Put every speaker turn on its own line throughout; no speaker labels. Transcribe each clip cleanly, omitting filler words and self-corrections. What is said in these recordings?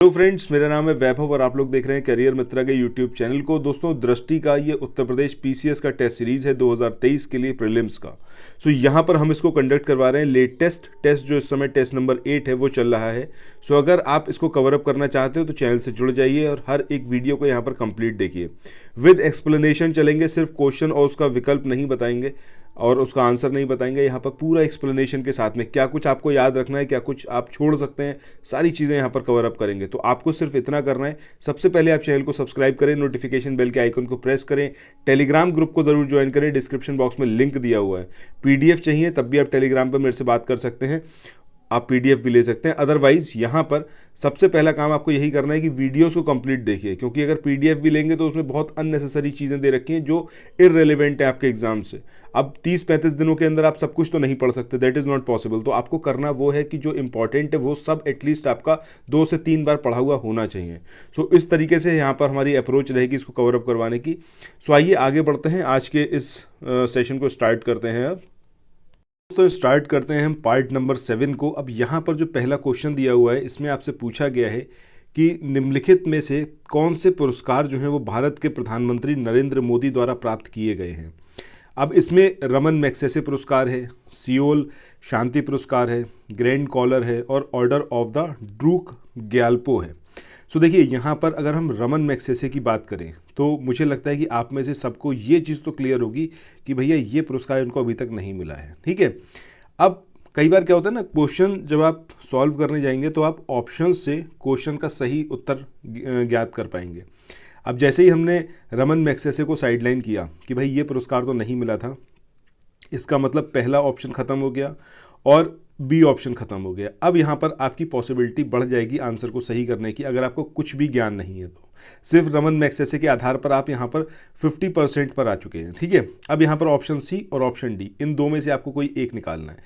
Hello friends, मेरा नाम है वैभव और आप लोग देख रहे हैं करियर मित्रा के यूट्यूब चैनल को। दोस्तों, दृष्टि का ये उत्तर प्रदेश पीसीएस का टेस्ट सीरीज है 2023 के लिए प्रीलिम्स का। सो यहाँ पर हम इसको कंडक्ट करवा रहे हैं। लेटेस्ट टेस्ट जो इस समय टेस्ट नंबर 8 है वो चल रहा है। सो अगर आप इसको कवर अप करना चाहते हो तो चैनल से जुड़ जाइए और हर एक वीडियो को यहाँ पर कंप्लीट देखिए। विद एक्सप्लेनेशन चलेंगे, सिर्फ क्वेश्चन और उसका विकल्प नहीं बताएंगे और उसका आंसर नहीं बताएंगे। यहाँ पर पूरा एक्सप्लेनेशन के साथ में क्या कुछ आपको याद रखना है, क्या कुछ आप छोड़ सकते हैं, सारी चीज़ें यहाँ पर कवर अप करेंगे। तो आपको सिर्फ इतना करना है, सबसे पहले आप चैनल को सब्सक्राइब करें, नोटिफिकेशन बेल के आइकन को प्रेस करें, टेलीग्राम ग्रुप को ज़रूर ज्वाइन करें, डिस्क्रिप्शन बॉक्स में लिंक दिया हुआ है। पीडीएफ चाहिए तब भी आप टेलीग्राम पर मेरे से बात कर सकते हैं, आप पीडीएफ भी ले सकते हैं। अदरवाइज यहाँ पर सबसे पहला काम आपको यही करना है कि वीडियोस को कंप्लीट देखिए, क्योंकि अगर पीडीएफ भी लेंगे तो उसमें बहुत अननेसेसरी चीज़ें दे रखी हैं जो इररिलेवेंट है आपके एग्जाम से। अब 30-35 दिनों के अंदर आप सब कुछ तो नहीं पढ़ सकते, दैट इज़ नॉट पॉसिबल। तो आपको करना वो है कि जो इंपॉर्टेंट है वो सब एटलीस्ट आपका 2 से 3 बार पढ़ा हुआ होना चाहिए। सो इस तरीके से यहाँ पर हमारी अप्रोच रहेगी इसको कवर अप करवाने की। सो आइए आगे बढ़ते हैं, आज के इस सेशन को स्टार्ट करते हैं। अब तो स्टार्ट करते हैं हम पार्ट नंबर 7 को। अब यहाँ पर जो पहला क्वेश्चन दिया हुआ है इसमें आपसे पूछा गया है कि निम्नलिखित में से कौन से पुरस्कार जो हैं वो भारत के प्रधानमंत्री नरेंद्र मोदी द्वारा प्राप्त किए गए हैं। अब इसमें रमन मैग्सेसे पुरस्कार है, सियोल शांति पुरस्कार है, ग्रैंड कॉलर है और order of the Druk Gyalpo है। सो देखिए, यहाँ पर अगर हम रमन मैग्सेसे की बात करें तो मुझे लगता है कि आप में से सबको ये चीज़ तो क्लियर होगी कि भैया ये पुरस्कार इनको अभी तक नहीं मिला है। ठीक है, अब कई बार क्या होता है ना, क्वेश्चन जब आप सॉल्व करने जाएंगे तो आप ऑप्शन से क्वेश्चन का सही उत्तर ज्ञात कर पाएंगे। अब जैसे ही हमने रमन मैग्सेसे को साइडलाइन किया कि भाई ये पुरस्कार तो नहीं मिला था, इसका मतलब पहला ऑप्शन ख़त्म हो गया और बी ऑप्शन ख़त्म हो गया। अब यहाँ पर आपकी पॉसिबिलिटी बढ़ जाएगी आंसर को सही करने की, अगर आपको कुछ भी ज्ञान नहीं है तो। सिर्फ रमन मैग्सेसे के आधार पर आप यहाँ पर 50% पर आ चुके हैं। ठीक है, अब यहाँ पर ऑप्शन सी और ऑप्शन डी, इन दो में से आपको कोई एक निकालना है।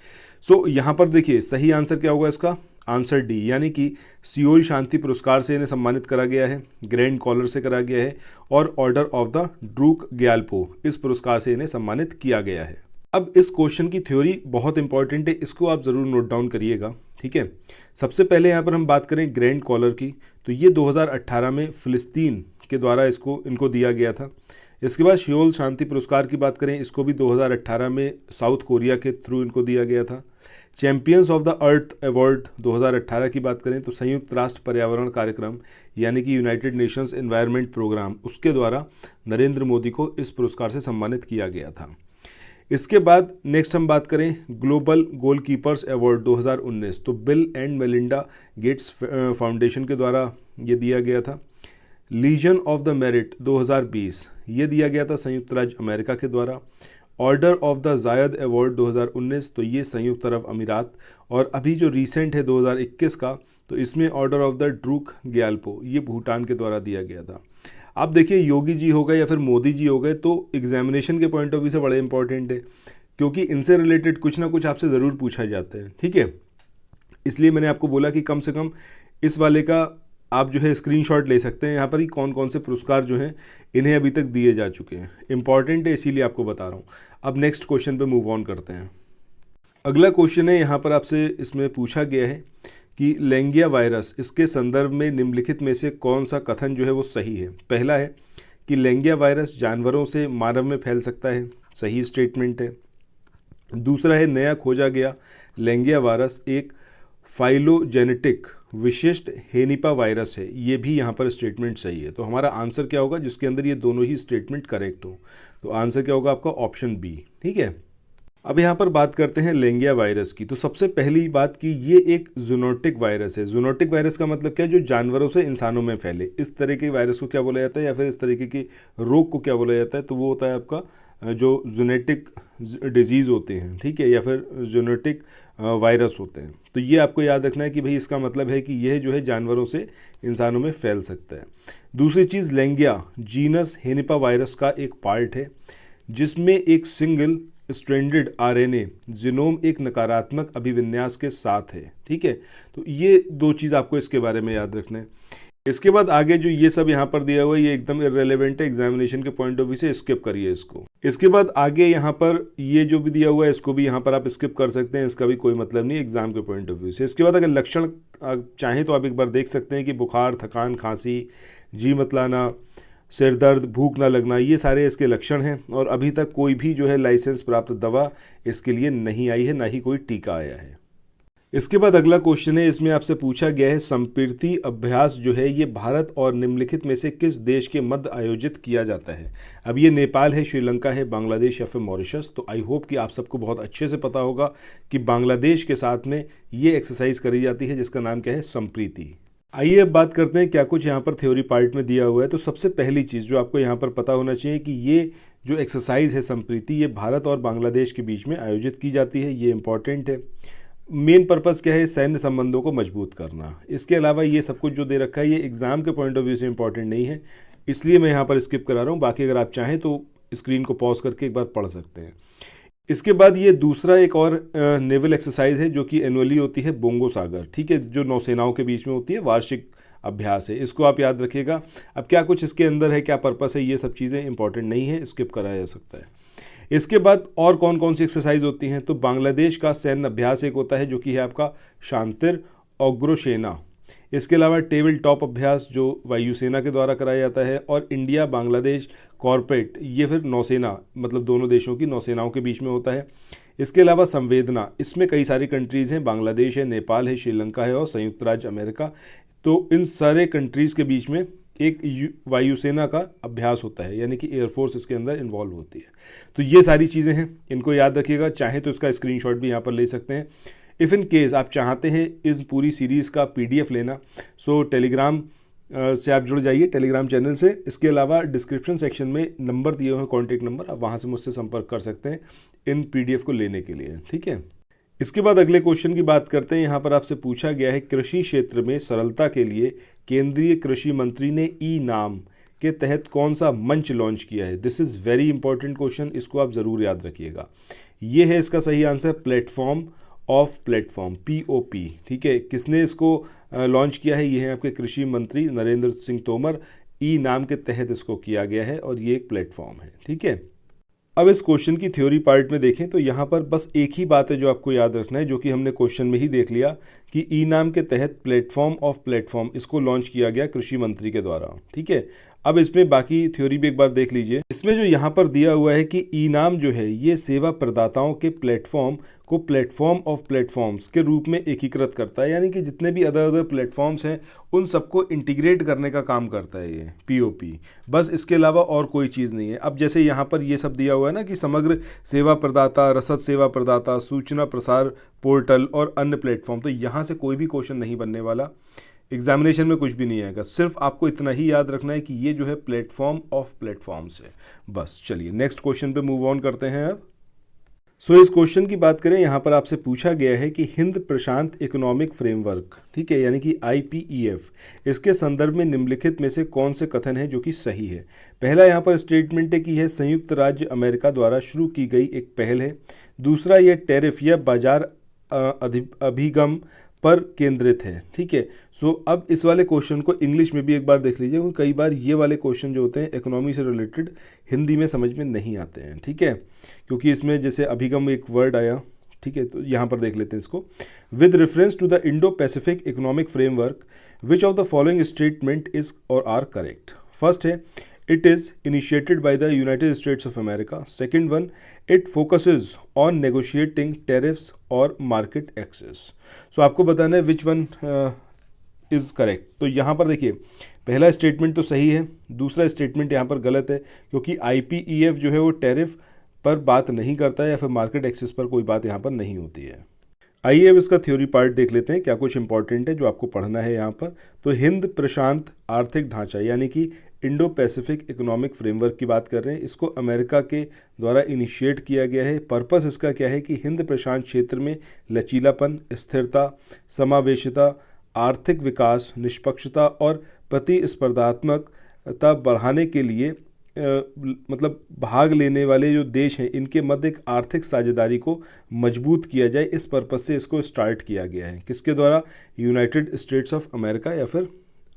सो यहाँ पर देखिए सही आंसर क्या होगा इसका, आंसर डी, यानी कि सियोल शांति पुरस्कार से इन्हें सम्मानित करा गया है, ग्रैंड कॉलर से करा गया है और order of the Druk Gyalpo इस पुरस्कार से इन्हें सम्मानित किया गया है। अब इस क्वेश्चन की थ्योरी बहुत इंपॉर्टेंट है, इसको आप ज़रूर नोट डाउन करिएगा। ठीक है, सबसे पहले यहाँ पर हम बात करें ग्रैंड कॉलर की, तो ये 2018 में फ़िलिस्तीन के द्वारा इनको दिया गया था। इसके बाद सियोल शांति पुरस्कार की बात करें, इसको भी 2018 में साउथ कोरिया के थ्रू इनको दिया गया था। Champions of the earth award 2018 की बात करें तो संयुक्त राष्ट्र पर्यावरण कार्यक्रम यानी कि यूनाइटेड नेशंस एनवायरनमेंट प्रोग्राम, उसके द्वारा नरेंद्र मोदी को इस पुरस्कार से सम्मानित किया गया था। इसके बाद नेक्स्ट हम बात करें ग्लोबल गोलकीपर्स अवार्ड 2019, तो bill and Melinda Gates foundation के द्वारा ये दिया गया था। लीजन ऑफ द मेरिट 2020 ये दिया गया था संयुक्त राज्य अमेरिका के द्वारा। ऑर्डर ऑफ द जायद अवार्ड 2019, तो ये संयुक्त अरब अमीरात। और अभी जो रिसेंट है 2021 का, तो इसमें order of the Druk Gyalpo ये भूटान के द्वारा दिया गया था। अब देखिए, योगी जी हो गए या फिर मोदी जी हो गए तो एग्जामिनेशन के पॉइंट ऑफ व्यू से बड़े इंपॉर्टेंट है, क्योंकि इनसे रिलेटेड कुछ ना कुछ आपसे ज़रूर पूछा जाता है। ठीक है, इसलिए मैंने आपको बोला कि कम से कम इस वाले का आप जो है स्क्रीनशॉट ले सकते हैं। यहाँ पर ही कौन कौन से पुरस्कार जो हैं इन्हें अभी तक दिए जा चुके हैं, इंपॉर्टेंट है इसीलिए आपको बता रहा हूँ। अब नेक्स्ट क्वेश्चन पे मूव ऑन करते हैं। अगला क्वेश्चन है, यहाँ पर आपसे इसमें पूछा गया है कि लेंगिया वायरस, इसके संदर्भ में निम्नलिखित में से कौन सा कथन जो है वो सही है। पहला है कि लेंगिया वायरस जानवरों से मानव में फैल सकता है, सही स्टेटमेंट है। दूसरा है नया खोजा गया लेंगिया वायरस एक फाइलोजेनेटिक विशिष्ट हेनिपा वायरस है, ये भी यहाँ पर स्टेटमेंट सही है। तो हमारा आंसर क्या होगा जिसके अंदर ये दोनों ही स्टेटमेंट करेक्ट हो, तो आंसर क्या होगा आपका ऑप्शन बी। ठीक है, अब यहाँ पर बात करते हैं लेंगिया वायरस की। तो सबसे पहली बात कि ये एक जूनोटिक वायरस है। जूनोटिक वायरस का मतलब क्या है, जो जानवरों से इंसानों में फैले। इस तरह के वायरस को क्या बोला जाता है या फिर इस तरीके की रोग को क्या बोला जाता है, तो वो होता है आपका जो जूनेटिक डिजीज़ होते हैं। ठीक है, या फिर जूनोटिक वायरस होते हैं। तो ये आपको याद रखना है कि भाई इसका मतलब है कि यह जो है जानवरों से इंसानों में फैल सकता है। दूसरी चीज़, लेंगिया जीनस हेनिपा वायरस का एक पार्ट है जिसमें एक सिंगल स्ट्रैंडेड आरएनए जीनोम एक नकारात्मक अभिविन्यास के साथ है। ठीक है, तो ये दो चीज़ आपको इसके बारे में याद रखना है। इसके बाद आगे जो ये सब यहाँ पर दिया हुआ है ये एकदम इररेलेवेंट है, एग्जामिनेशन के पॉइंट ऑफ व्यू से स्किप करिए इसको। इसके बाद आगे यहाँ पर ये जो भी दिया हुआ है इसको भी यहाँ पर आप स्किप कर सकते हैं, इसका भी कोई मतलब नहीं एग्जाम के पॉइंट ऑफ व्यू से। इसके बाद अगर लक्षण चाहें तो आप एक बार देख सकते हैं कि बुखार, थकान, खांसी, जी मतलाना, सिर दर्द, भूख ना लगना, ये सारे इसके लक्षण हैं। और अभी तक कोई भी जो है लाइसेंस प्राप्त दवा इसके लिए नहीं आई है, ना ही कोई टीका आया है। इसके बाद अगला क्वेश्चन है, इसमें आपसे पूछा गया है संप्रीति अभ्यास जो है ये भारत और निम्नलिखित में से किस देश के मध्य आयोजित किया जाता है। अब ये नेपाल है, श्रीलंका है, बांग्लादेश या फिर मॉरिशस। तो आई होप कि आप सबको बहुत अच्छे से पता होगा कि बांग्लादेश के साथ में ये एक्सरसाइज करी जाती है जिसका नाम क्या है, संप्रीति। आइए अब बात करते हैं क्या कुछ यहाँ पर थ्योरी पार्ट में दिया हुआ है। तो सबसे पहली चीज़ जो आपको यहाँ पर पता होना चाहिए कि ये जो एक्सरसाइज है संप्रीति ये भारत और बांग्लादेश के बीच में आयोजित की जाती है, ये इंपॉर्टेंट है। मेन पर्पस क्या है, सैन्य संबंधों को मजबूत करना। इसके अलावा ये सब कुछ जो दे रखा है ये एग्जाम के पॉइंट ऑफ व्यू से इंपॉर्टेंट नहीं है, इसलिए मैं यहाँ पर स्किप करा रहा हूँ। बाकी अगर आप चाहें तो स्क्रीन को पॉज करके एक बार पढ़ सकते हैं। इसके बाद ये दूसरा एक और नेवल एक्सरसाइज है जो कि एनुअली होती है, बोंगो सागर, ठीक है, जो नौसेनाओं के बीच में होती है, वार्षिक अभ्यास है, इसको आप याद रखिएगा। अब क्या कुछ इसके अंदर है, क्या पर्पस है, ये सब चीज़ें इंपॉर्टेंट नहीं है, स्किप कराया जा सकता है। इसके बाद और कौन कौन सी एक्सरसाइज होती हैं, तो बांग्लादेश का सैन्य अभ्यास एक होता है जो कि है आपका शांतिर अग्रोसेना। इसके अलावा टेबल टॉप अभ्यास जो वायुसेना के द्वारा कराया जाता है, और इंडिया बांग्लादेश कॉर्पोरेट, ये फिर नौसेना, मतलब दोनों देशों की नौसेनाओं के बीच में होता है। इसके अलावा संवेदना, इसमें कई सारी कंट्रीज़ हैं, बांग्लादेश है, नेपाल है, श्रीलंका है और संयुक्त राज्य अमेरिका। तो इन सारे कंट्रीज़ के बीच में एक वायुसेना का अभ्यास होता है, यानी कि एयरफोर्स इसके अंदर इन्वॉल्व होती है। तो ये सारी चीज़ें हैं, इनको याद रखिएगा। चाहे तो इसका स्क्रीनशॉट भी यहाँ पर ले सकते हैं। इफ़ इन केस आप चाहते हैं इस पूरी सीरीज़ का PDF लेना, सो टेलीग्राम से आप जुड़ जाइए, टेलीग्राम चैनल से। इसके अलावा डिस्क्रिप्शन सेक्शन में नंबर दिए हुए हैं, कॉन्टैक्ट नंबर, आप वहाँ से मुझसे संपर्क कर सकते हैं इन PDF को लेने के लिए, ठीक है। इसके बाद अगले क्वेश्चन की बात करते हैं। यहाँ पर आपसे पूछा गया है कृषि क्षेत्र में सरलता के लिए केंद्रीय कृषि मंत्री ने ई नाम के तहत कौन सा मंच लॉन्च किया है। This is very important question, इसको आप ज़रूर याद रखिएगा। ये है इसका सही answer, platform of platform, POP, ठीक है। किसने इसको लॉन्च किया है, ये है आपके कृषि मंत्री नरेंद्र सिंह तोमर। ई नाम के तहत इसको किया गया है और ये एक प्लेटफॉर्म है, ठीक है। अब इस क्वेश्चन की थ्योरी पार्ट में देखें तो यहाँ पर बस एक ही बात है जो आपको याद रखना है, जो कि हमने क्वेश्चन में ही देख लिया कि ई नाम के तहत प्लेटफॉर्म ऑफ प्लेटफॉर्म इसको लॉन्च किया गया कृषि मंत्री के द्वारा, ठीक है। अब इसमें बाकी थ्योरी भी एक बार देख लीजिए। इसमें जो यहाँ पर दिया हुआ है कि ई नाम जो है ये सेवा प्रदाताओं के प्लेटफॉर्म को प्लेटफॉर्म ऑफ प्लेटफॉर्म्स के रूप में एकीकृत करता है, यानी कि जितने भी अदर प्लेटफॉर्म्स हैं उन सबको इंटीग्रेट करने का काम करता है ये POP, बस इसके अलावा और कोई चीज़ नहीं है। अब जैसे यहाँ पर ये सब दिया हुआ है ना कि समग्र सेवा प्रदाता, रसद सेवा प्रदाता, सूचना प्रसार पोर्टल और अन्य प्लेटफॉर्म, तो यहाँ से कोई भी क्वेश्चन नहीं बनने वाला, एग्जामिनेशन में कुछ भी नहीं आएगा। सिर्फ आपको इतना ही याद रखना है कि ये जो है प्लेटफॉर्म ऑफ प्लेटफॉर्म्स है, बस। चलिए नेक्स्ट क्वेश्चन पे मूव ऑन करते हैं अब। सो इस क्वेश्चन की बात करें, यहाँ पर आपसे पूछा गया है कि हिंद प्रशांत इकोनॉमिक फ्रेमवर्क, ठीक है, यानी कि IPEF, इसके संदर्भ में निम्नलिखित में से कौन से कथन है जो कि सही है। पहला यहाँ पर स्टेटमेंट है कि यह संयुक्त राज्य अमेरिका द्वारा शुरू की गई एक पहल है। दूसरा, यह टैरिफ या बाजार अभिगम पर केंद्रित है, ठीक है। सो अब इस वाले क्वेश्चन को इंग्लिश में भी एक बार देख लीजिए, क्योंकि कई बार ये वाले क्वेश्चन जो होते हैं इकोनॉमी से रिलेटेड हिंदी में समझ में नहीं आते हैं, ठीक है, क्योंकि इसमें जैसे अभिगम एक वर्ड आया, ठीक है, तो यहाँ पर देख लेते हैं इसको। With reference to the Indo Pacific economic framework which of the following statement is और आर करेक्ट। फर्स्ट है it is initiated by the United States of America. Second one, it focuses on negotiating tariffs or market access. So आपको बताना है which one is correct. तो यहाँ पर देखिए पहला स्टेटमेंट तो सही है, दूसरा स्टेटमेंट यहाँ पर गलत है, क्योंकि IPEF जो है वो टैरिफ पर बात नहीं करता है या फिर मार्केट एक्सेस पर कोई बात यहाँ पर नहीं होती है। आइए अब इसका थ्योरी पार्ट देख लेते हैं, क्या कुछ इंपॉर्टेंट है जो आपको पढ़ना है यहाँ पर। तो हिंद प्रशांत आर्थिक ढांचा यानी कि इंडो पैसिफिक इकोनॉमिक फ्रेमवर्क की बात कर रहे हैं, इसको अमेरिका के द्वारा इनिशिएट किया गया है। पर्पस इसका क्या है कि हिंद प्रशांत क्षेत्र में लचीलापन, स्थिरता, समावेशिता, आर्थिक विकास, निष्पक्षता और प्रतिस्पर्धात्मकता बढ़ाने के लिए मतलब भाग लेने वाले जो देश हैं इनके मध्य एक आर्थिक साझेदारी को मजबूत किया जाए, इस पर्पस से इसको स्टार्ट किया गया है। किसके द्वारा? यूनाइटेड स्टेट्स ऑफ अमेरिका या फिर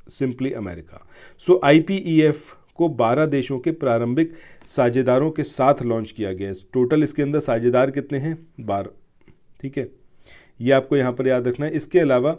सिंपली अमेरिका। सो IPEF को 12 देशों के प्रारंभिक साझेदारों के साथ लॉन्च किया गया है। टोटल इसके अंदर साझेदार कितने हैं? 12। ठीक है, ये आपको यहाँ पर याद रखना है। इसके अलावा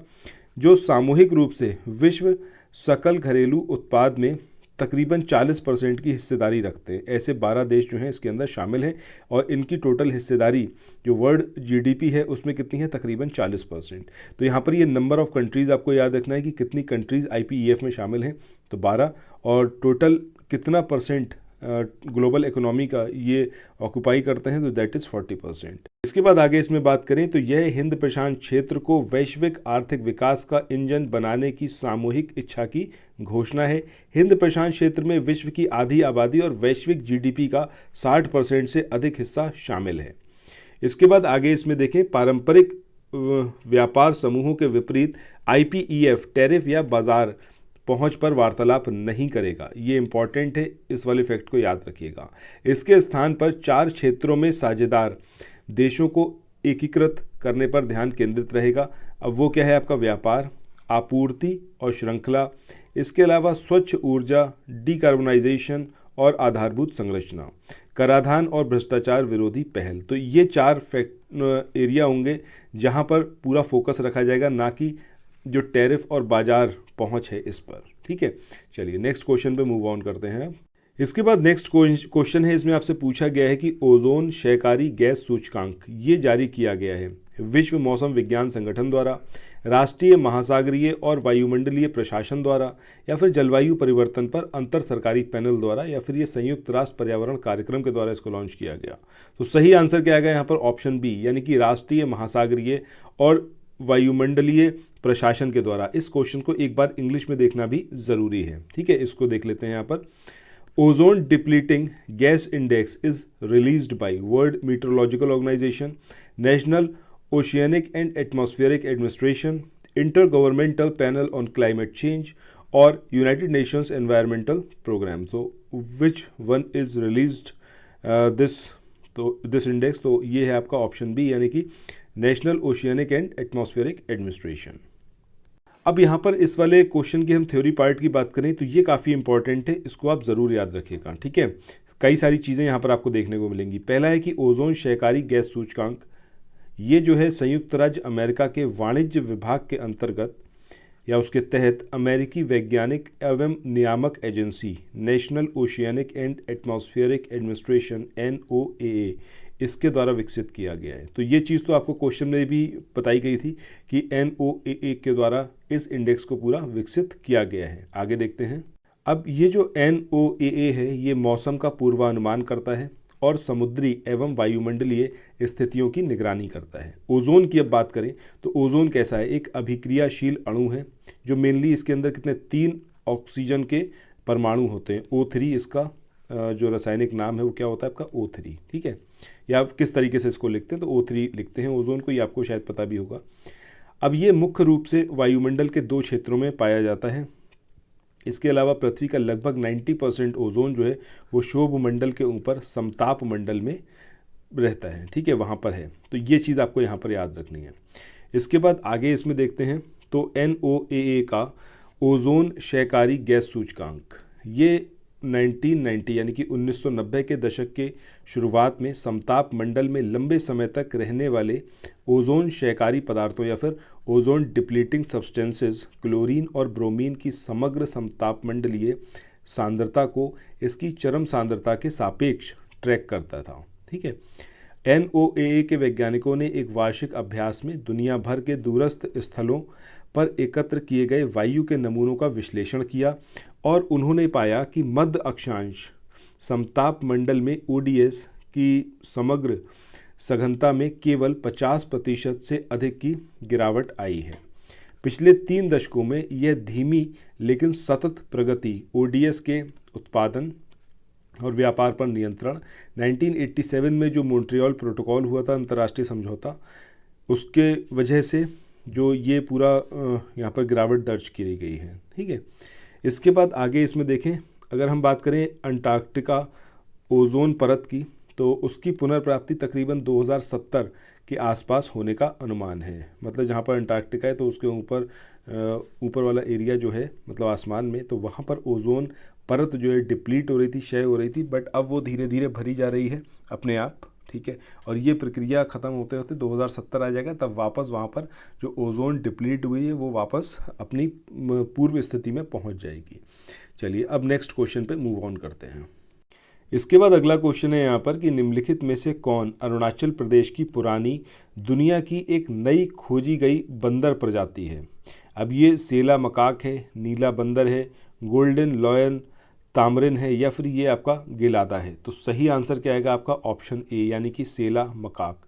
जो सामूहिक रूप से विश्व सकल घरेलू उत्पाद में तकरीबन 40% की हिस्सेदारी रखते हैं, ऐसे 12 देश जो हैं इसके अंदर शामिल हैं और इनकी टोटल हिस्सेदारी जो वर्ल्ड GDP है उसमें कितनी है? तकरीबन 40%। तो यहाँ पर ये नंबर ऑफ कंट्रीज़ आपको याद रखना है कि कितनी कंट्रीज़ IPEF में शामिल हैं, तो 12, और टोटल कितना परसेंट ग्लोबल इकोनॉमी का ये ऑक्यूपाई करते हैं, तो दैट इज़ 40%। इसके बाद आगे इसमें बात करें तो यह हिंद प्रशांत क्षेत्र को वैश्विक आर्थिक विकास का इंजन बनाने की सामूहिक इच्छा की घोषणा है। हिंद प्रशांत क्षेत्र में विश्व की आधी आबादी और वैश्विक GDP का 60% से अधिक हिस्सा शामिल है। इसके बाद आगे इसमें देखें, पारंपरिक व्यापार समूहों के विपरीत IPEF टैरिफ या बाजार पहुंच पर वार्तालाप नहीं करेगा। ये इंपॉर्टेंट है, इस वाले फैक्ट को याद रखिएगा। इसके स्थान पर 4 क्षेत्रों में साझेदार देशों को एकीकृत करने पर ध्यान केंद्रित रहेगा। अब वो क्या है? आपका व्यापार, आपूर्ति और श्रृंखला, इसके अलावा स्वच्छ ऊर्जा, डिकार्बोनाइजेशन और आधारभूत संरचना, कराधान और भ्रष्टाचार विरोधी पहल। तो ये 4 एरिया होंगे जहाँ पर पूरा फोकस रखा जाएगा, ना कि जो टैरिफ और बाजार पहुंच है इस पर। ठीक है, चलिए नेक्स्ट क्वेश्चन पे मूव ऑन करते हैं। इसके बाद नेक्स्ट क्वेश्चन है, इसमें आपसे पूछा गया है कि ओजोन क्षयकारी गैस सूचकांक ये जारी किया गया है विश्व मौसम विज्ञान संगठन द्वारा, राष्ट्रीय महासागरीय और वायुमंडलीय प्रशासन द्वारा, या फिर जलवायु परिवर्तन पर अंतर सरकारी पैनल द्वारा, या फिर ये संयुक्त राष्ट्र पर्यावरण कार्यक्रम के द्वारा इसको लॉन्च किया गया। तो सही आंसर क्या आएगा यहाँ पर? ऑप्शन बी, यानी कि राष्ट्रीय महासागरीय और वायुमंडलीय प्रशासन के द्वारा। इस क्वेश्चन को एक बार इंग्लिश में देखना भी ज़रूरी है। ठीक है, इसको देख लेते हैं यहाँ पर। Ozone depleting gas index is released by World Meteorological Organization, National Oceanic and Atmospheric Administration, Inter Governmental Panel on Climate Change और United Nations Environmental Programme. So which one is released this index? तो ये है आपका option B, यानी कि National Oceanic and Atmospheric Administration. अब यहाँ पर इस वाले क्वेश्चन की हम थ्योरी पार्ट की बात करें तो ये काफ़ी इंपॉर्टेंट है, इसको आप ज़रूर याद रखिएगा। ठीक है, कई सारी चीज़ें यहाँ पर आपको देखने को मिलेंगी। पहला है कि ओजोन क्षयकारी गैस सूचकांक, ये जो है संयुक्त राज्य अमेरिका के वाणिज्य विभाग के अंतर्गत या उसके तहत अमेरिकी वैज्ञानिक एवं नियामक agency national Oceanic and Atmospheric administration NOAA इसके द्वारा विकसित किया गया है। तो ये चीज़ तो आपको क्वेश्चन में भी बताई गई थी कि NOAA के द्वारा इस इंडेक्स को पूरा विकसित किया गया है। आगे देखते हैं। अब ये जो NOAA है ये मौसम का पूर्वानुमान करता है और समुद्री एवं वायुमंडलीय स्थितियों की निगरानी करता है। ओजोन की अब बात करें तो ओजोन कैसा है? एक अभिक्रियाशील अणु है जो मेनली इसके अंदर कितने 3 ऑक्सीजन के परमाणु होते हैं। O3 इसका जो रासायनिक नाम है वो क्या होता है? आपका O3। ठीक है, या आप किस तरीके से इसको लिखते हैं तो O3 लिखते हैं ओजोन को, ये आपको शायद पता भी होगा। अब ये मुख्य रूप से वायुमंडल के 2 क्षेत्रों में पाया जाता है। इसके अलावा पृथ्वी का लगभग 90% ओजोन जो है वो शोभ मंडल के ऊपर समताप मंडल में रहता है। ठीक है, वहाँ पर है। तो ये चीज़ आपको यहाँ पर याद रखनी है। इसके बाद आगे इसमें देखते हैं तो NOAA का ओजोन क्षयकारी गैस सूचकांक ये 1990 यानी कि 1990 के दशक के शुरुआत में समताप मंडल में लंबे समय तक रहने वाले ओजोन क्षयकारी पदार्थों या फिर ओजोन डिप्लीटिंग सब्सटेंसेस क्लोरीन और ब्रोमीन की समग्र समताप मंडलीय सांद्रता को इसकी चरम सांद्रता के सापेक्ष ट्रैक करता था। ठीक है, NOAA के वैज्ञानिकों ने एक वार्षिक अभ्यास में दुनिया भर के दूरस्थ स्थलों पर एकत्र किए गए वायु के नमूनों का विश्लेषण किया और उन्होंने पाया कि मध्य अक्षांश समताप मंडल में ODS की समग्र सघनता में केवल 50% से अधिक की गिरावट आई है। पिछले 3 दशकों में यह धीमी लेकिन सतत प्रगति ODS के उत्पादन और व्यापार पर नियंत्रण 1987 में जो मॉन्ट्रियल प्रोटोकॉल हुआ था अंतर्राष्ट्रीय समझौता, उसके वजह से जो ये पूरा यहाँ पर गिरावट दर्ज की गई है। ठीक है, इसके बाद आगे इसमें देखें, अगर हम बात करें अंटार्कटिका ओजोन परत की तो उसकी पुनर्प्राप्ति तकरीबन 2070 के आसपास होने का अनुमान है। मतलब जहाँ पर अंटार्कटिका है तो उसके ऊपर वाला एरिया जो है मतलब आसमान में, तो वहाँ पर ओजोन परत जो है डिप्लीट हो रही थी, क्षय हो रही थी, बट अब वो धीरे धीरे भरी जा रही है अपने आप, ठीक है। और ये प्रक्रिया ख़त्म होते होते 2070 आ जाएगा, तब वापस वहाँ पर जो ओजोन डिप्लीट हुई है वो वापस अपनी पूर्व स्थिति में पहुँच जाएगी। चलिए अब नेक्स्ट क्वेश्चन पे मूव ऑन करते हैं। इसके बाद अगला क्वेश्चन है यहाँ पर कि निम्नलिखित में से कौन अरुणाचल प्रदेश की पुरानी दुनिया की एक नई खोजी गई बंदर प्रजाति है। अब ये सेला मकाक है, नीला बंदर है, गोल्डन लॉयन तामरिन है, या फिर ये आपका गिलादा है। तो सही आंसर क्या आएगा आपका ऑप्शन ए यानी कि सेला मकाक।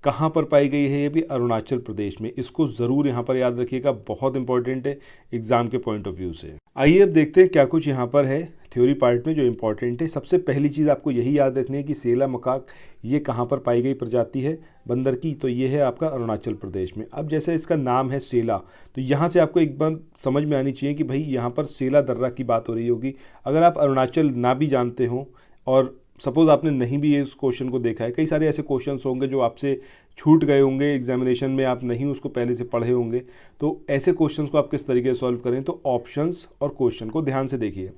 कहाँ पर पाई गई है ये भी अरुणाचल प्रदेश में। इसको ज़रूर यहाँ पर याद रखिएगा, बहुत इंपॉर्टेंट है एग्जाम के पॉइंट ऑफ व्यू से। आइए अब देखते हैं क्या कुछ यहाँ पर है थ्योरी पार्ट में जो इंपॉर्टेंट है। सबसे पहली चीज़ आपको यही याद रखनी है कि सेला मकाक ये कहाँ पर पाई गई प्रजाति है बंदर की, तो ये है आपका अरुणाचल प्रदेश में। अब जैसे इसका नाम है सेला, तो यहाँ से आपको एक बार समझ में आनी चाहिए कि भाई यहाँ पर सेला दर्रा की बात हो रही होगी। अगर आप अरुणाचल ना भी जानते हो और सपोज़ आपने नहीं भी इस क्वेश्चन को देखा है, कई सारे ऐसे क्वेश्चंस होंगे जो आपसे छूट गए होंगे एग्जामिनेशन में, आप नहीं उसको पहले से पढ़े होंगे, तो ऐसे क्वेश्चंस को आप किस तरीके से सॉल्व करें। तो ऑप्शंस और क्वेश्चन को ध्यान से देखिए।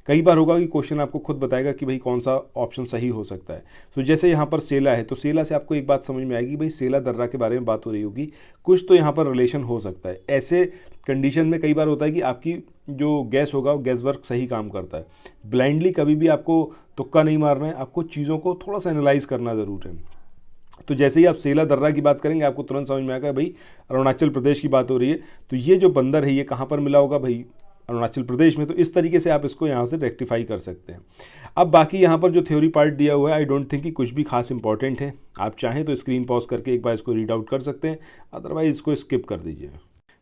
कई बार होगा कि क्वेश्चन आपको खुद बताएगा कि भाई कौन सा ऑप्शन सही हो सकता है। तो जैसे यहाँ पर सेला है, तो सेला से आपको एक बात समझ में आएगी, भाई सेला दर्रा के बारे में बात हो रही होगी, कुछ तो यहाँ पर रिलेशन हो सकता है। ऐसे कंडीशन में कई बार होता है कि आपकी जो गैस होगा वो गैस वर्क सही काम करता है। ब्लाइंडली कभी भी आपको तुक्का नहीं मारना है, आपको चीज़ों को थोड़ा सा एनालाइज करना ज़रूर है। तो जैसे ही आप सेला दर्रा की बात करेंगे आपको तुरंत समझ में आएगा भाई अरुणाचल प्रदेश की बात हो रही है। तो ये जो बंदर है ये कहाँ पर मिला होगा भाई, अरुणाचल प्रदेश में। तो इस तरीके से आप इसको यहाँ से रेक्टिफाई कर सकते हैं। अब बाकी यहाँ पर जो थ्योरी पार्ट दिया हुआ है, आई डोंट थिंक कि कुछ भी खास इंपॉर्टेंट है। आप चाहें तो स्क्रीन पॉज करके एक बार इसको रीड आउट कर सकते हैं, अदरवाइज इसको स्किप कर दीजिए,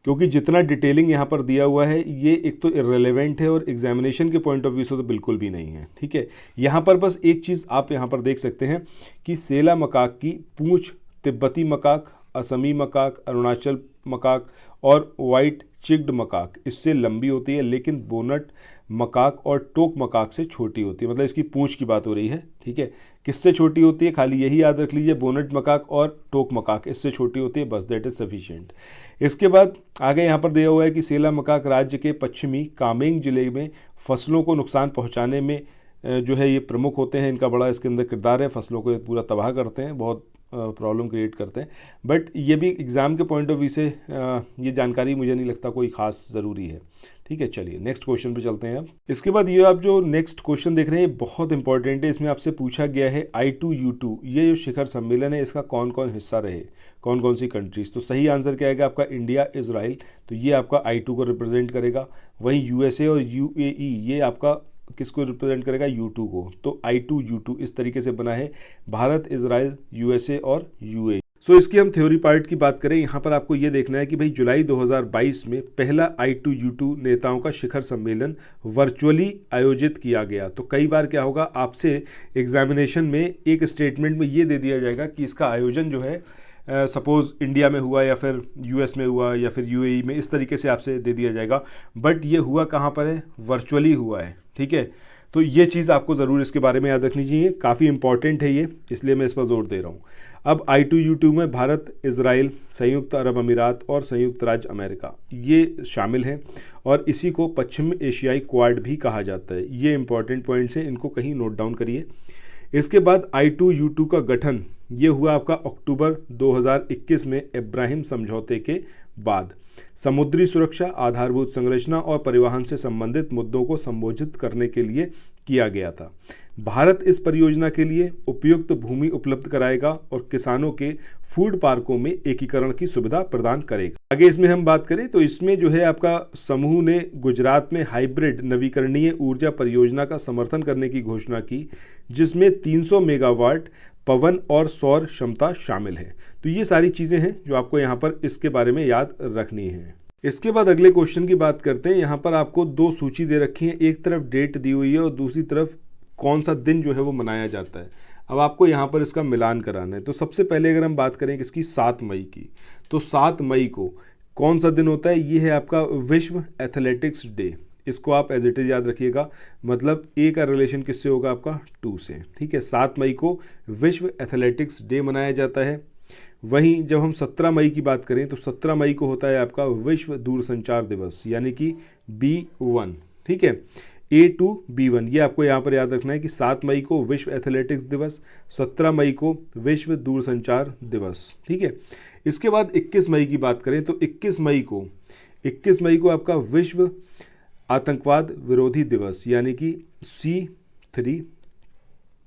क्योंकि जितना डिटेलिंग यहाँ पर दिया हुआ है ये एक तो इररिलेवेंट है और एग्जामिनेशन के पॉइंट ऑफ व्यू से तो बिल्कुल भी नहीं है, ठीक है। यहाँ पर बस एक चीज़ आप यहाँ पर देख सकते हैं कि सेला मकाक की पूंछ तिब्बती मकाक, असमी मकाक, अरुणाचल मकाक और वाइट चिक्ड मकाक इससे लंबी होती है, लेकिन बोनट मकाक और टोक मकाक से छोटी होती है। मतलब इसकी पूंछ की बात हो रही है, ठीक है। किससे छोटी होती है खाली यही याद रख लीजिए, बोनट मकाक और टोक मकाक इससे छोटी होती है, बस दैट इज सफिशिएंट। इसके बाद आगे यहाँ पर दिया हुआ है कि सेला मकाक राज्य के पश्चिमी कामेंग जिले में फसलों को नुकसान पहुँचाने में जो है ये प्रमुख होते हैं। इनका बड़ा इसके अंदर किरदार है, फसलों को पूरा तबाह करते हैं, बहुत प्रॉब्लम क्रिएट करते हैं। बट ये भी एग्ज़ाम के पॉइंट ऑफ व्यू से ये जानकारी मुझे नहीं लगता कोई ख़ास ज़रूरी है, ठीक है। चलिए नेक्स्ट क्वेश्चन पे चलते हैं अब। इसके बाद ये आप जो नेक्स्ट क्वेश्चन देख रहे हैं ये बहुत इंपॉर्टेंट है। इसमें आपसे पूछा गया है I2U2 ये जो शिखर सम्मेलन है इसका कौन कौन हिस्सा रहे, कौन कौन सी कंट्रीज। तो सही आंसर क्या आएगा आपका इंडिया, इजराइल, तो ये आपका I2 को रिप्रेजेंट करेगा। वहीं USA और UAE ये आपका किसको रिप्रेजेंट करेगा, U2 को। तो I2U2 इस तरीके से बना है, भारत, इजराइल, USA और UAE। सो इसकी हम थ्योरी पार्ट की बात करें, यहाँ पर आपको ये देखना है कि भाई जुलाई 2022 में पहला I2U2 नेताओं का शिखर सम्मेलन वर्चुअली आयोजित किया गया। तो कई बार क्या होगा आपसे एग्जामिनेशन में एक स्टेटमेंट में ये दे दिया जाएगा कि इसका आयोजन जो है सपोज़ इंडिया में हुआ या फिर US में हुआ या फिर UAE में, इस तरीके से आपसे दे दिया जाएगा। बट ये हुआ कहाँ पर है, वर्चुअली हुआ है, ठीक है। तो ये चीज़ आपको ज़रूर इसके बारे में याद रखनी चाहिए, काफ़ी इंपॉर्टेंट है ये, इसलिए मैं इस पर जोर दे रहा हूँ। अब I2U2 में भारत, इजराइल, संयुक्त अरब अमीरात और संयुक्त राज्य अमेरिका ये शामिल हैं और इसी को पश्चिम एशियाई क्वाड भी कहा जाता है। ये इंपॉर्टेंट पॉइंट्स हैं, इनको कहीं नोट डाउन करिए। इसके बाद I2U2 का गठन ये हुआ आपका अक्टूबर 2021 में इब्राहिम समझौते के बाद। समुद्री सुरक्षा, आधारभूत संरचना और परिवहन से संबंधित मुद्दों को संबोधित करने के लिए किया गया था। भारत इस परियोजना के लिए उपयुक्त भूमि उपलब्ध कराएगा और किसानों के फूड पार्कों में एकीकरण की सुविधा प्रदान करेगा। आगे इसमें हम बात करें तो इसमें जो है आपका समूह ने गुजरात में हाइब्रिड नवीकरणीय ऊर्जा परियोजना का समर्थन करने की घोषणा की, जिसमें 300 मेगावाट पवन और सौर क्षमता शामिल है। तो ये सारी चीज़ें हैं जो आपको यहाँ पर इसके बारे में याद रखनी है। इसके बाद अगले क्वेश्चन की बात करते हैं। यहाँ पर आपको दो सूची दे रखी है, एक तरफ डेट दी हुई है और दूसरी तरफ कौन सा दिन जो है वो मनाया जाता है। अब आपको यहाँ पर इसका मिलान कराना है। तो सबसे पहले अगर हम बात करें किसकी, 7 मई की, तो 7 मई को कौन सा दिन होता है, ये है आपका विश्व एथलेटिक्स डे। इसको आप एज इट इज याद रखिएगा, मतलब ए का रिलेशन किससे होगा आपका 2 से, ठीक है। 7 मई को विश्व एथलेटिक्स डे मनाया जाता है। वहीं जब हम 17 मई की बात करें तो 17 मई को होता है आपका विश्व दूरसंचार दिवस, यानी कि B1, ठीक है, A2B1। ये आपको यहाँ पर याद रखना है कि 7 मई को विश्व एथलेटिक्स दिवस, 17 मई को विश्व दूरसंचार दिवस, ठीक है। इसके बाद 21 मई की बात करें तो 21 मई को आपका विश्व आतंकवाद विरोधी दिवस, यानी कि C3।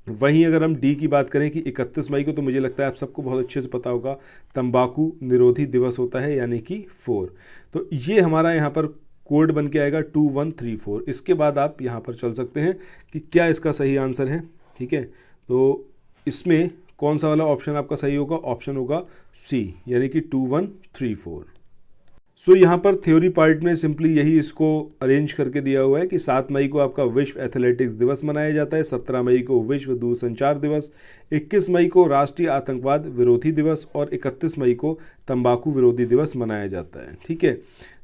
वहीं अगर हम डी की बात करें कि 31 मई को, तो मुझे लगता है आप सबको बहुत अच्छे से पता होगा, तंबाकू निरोधी दिवस होता है, यानी कि 4। तो ये हमारा यहाँ पर कोड बन के आएगा 2134। इसके बाद आप यहाँ पर चल सकते हैं कि क्या इसका सही आंसर है, ठीक है। तो इसमें कौन सा वाला ऑप्शन आपका सही होगा? ऑप्शन होगा सी, यानी कि 2134। सो यहाँ पर थ्योरी पार्ट में सिंपली यही इसको अरेंज करके दिया हुआ है कि 7 मई को आपका विश्व एथलेटिक्स दिवस मनाया जाता है, 17 मई को विश्व दूरसंचार दिवस, 21 मई को राष्ट्रीय आतंकवाद विरोधी दिवस और 31 मई को तंबाकू विरोधी दिवस मनाया जाता है, ठीक है।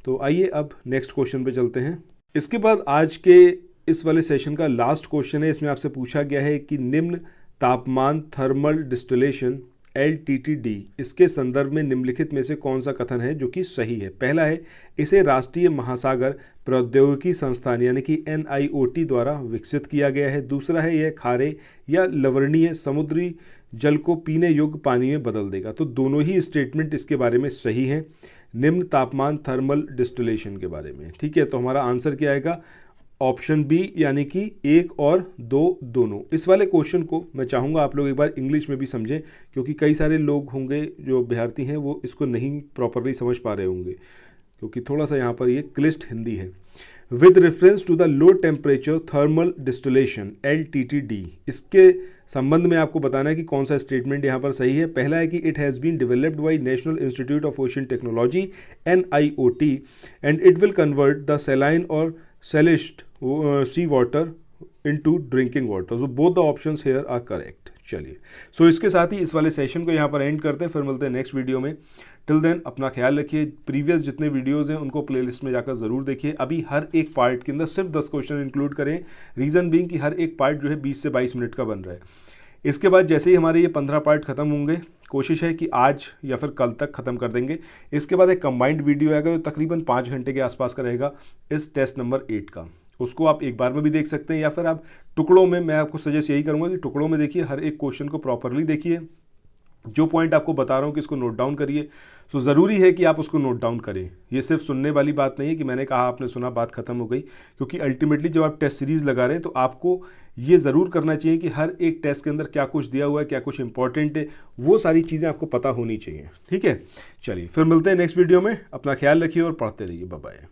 तो आइए अब नेक्स्ट क्वेश्चन पे चलते हैं। इसके बाद आज के इस वाले सेशन का लास्ट क्वेश्चन है। इसमें आपसे पूछा गया है कि निम्न तापमान थर्मल डिस्टिलेशन LTTD, इसके संदर्भ में निम्नलिखित में से कौन सा कथन है जो कि सही है? पहला है, इसे राष्ट्रीय महासागर प्रौद्योगिकी संस्थान यानी कि NIOT द्वारा विकसित किया गया है। दूसरा है, यह खारे या लवणीय समुद्री जल को पीने योग्य पानी में बदल देगा। तो दोनों ही स्टेटमेंट इसके बारे में सही हैं, निम्न तापमान थर्मल डिस्टिलेशन के बारे में, ठीक है। तो हमारा आंसर क्या आएगा? ऑप्शन बी, यानी कि 1 और 2 दोनों। इस वाले क्वेश्चन को मैं चाहूँगा आप लोग एक बार इंग्लिश में भी समझें, क्योंकि कई सारे लोग होंगे जो विद्यार्थी हैं वो इसको नहीं प्रॉपरली समझ पा रहे होंगे, क्योंकि थोड़ा सा यहाँ पर ये क्लिष्ट हिंदी है। With reference to the low temperature thermal distillation LTTD, इसके संबंध में आपको बताना है कि कौन सा स्टेटमेंट यहाँ पर सही है। पहला है कि it has been developed by National Institute of Ocean Technology NIOT and it will convert the saline और salinest sea water into drinking water. So both the options here are correct. चलिए, so इसके साथ ही इस वाले session को यहाँ पर and करते हैं, फिर मिलते हैं नेक्स्ट वीडियो में। टिल देन अपना ख्याल रखिए। प्रीवियस जितने वीडियोज़ हैं उनको प्लेलिस्ट में जाकर ज़रूर देखिए। अभी हर एक पार्ट के अंदर सिर्फ 10 क्वेश्चन इंक्लूड करें, रीज़न बीइंग कि हर एक पार्ट जो है 20 से 22 मिनट का बन रहा है। इसके बाद जैसे ही हमारे ये 15 पार्ट खत्म होंगे, कोशिश है कि आज या फिर कल तक ख़त्म कर देंगे। इसके बाद एक कंबाइंड वीडियो आएगा जो तकरीबन 5 घंटे के आसपास का रहेगा इस टेस्ट नंबर 8 का। उसको आप एक बार में भी देख सकते हैं या फिर आप टुकड़ों में, मैं आपको सजेस्ट यही करूँगा कि टुकड़ों में देखिए, हर एक क्वेश्चन को प्रॉपरली देखिए। जो पॉइंट आपको बता रहा हूँ कि इसको नोट डाउन करिए। सो ज़रूरी है कि आप उसको नोट डाउन करें। ये सिर्फ सुनने वाली बात नहीं है कि मैंने कहा आपने सुना बात खत्म हो गई, क्योंकि अल्टीमेटली जब आप टेस्ट सीरीज़ लगा रहे हैं तो आपको ये ज़रूर करना चाहिए कि हर एक टेस्ट के अंदर क्या कुछ दिया हुआ है, क्या कुछ इंपॉर्टेंट है, वो सारी चीज़ें आपको पता होनी चाहिए, ठीक है। चलिए, फिर मिलते हैं नेक्स्ट वीडियो में। अपना ख्याल रखिए और पढ़ते रहिए। Bye bye.